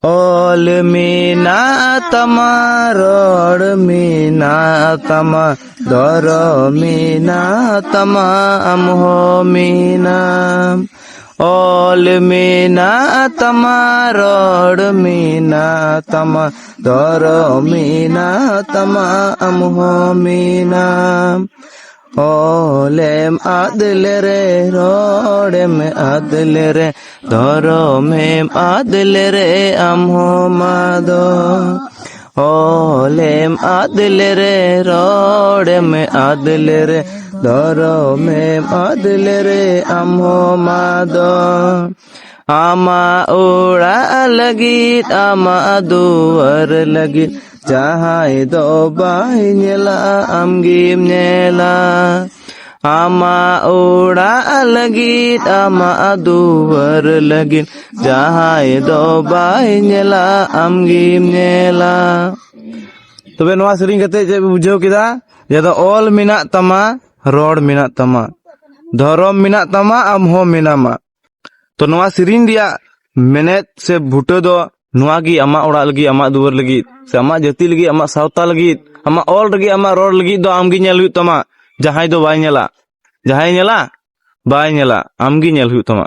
ol mina tama rod mina tama doro mina tama amho mina ol mina tama rod mina tama doro mina tama amho mina olem adle re rodem adle re doro mem adle re amho mado olem adle re rodem adle re doro mem adle re amho mado ama ora lagit ama duar lagit jahai do bai nyela amgim nyela ama ora lagit ama duar lagit jahai do bai nyela amgim nyela तबे नवा सेरिंग कते जे बुझाव केदा जे the all मिना तमा road मिना तमा धर्म मिना तमा आमहो मिनामा तो नवा सेरिंग दिया मेनेत से भुटो दो नवा गी अमा ओड़ा लगी अमा दुवर लगी से अमा जाति लगी अमा सावता लगी अमा ऑल लगी अमा रोड लगी दो आमगी नेल हुई तमा जहाई दो बाय नेला जहाई नेला बाय नेला आमगी नेल हुई तमा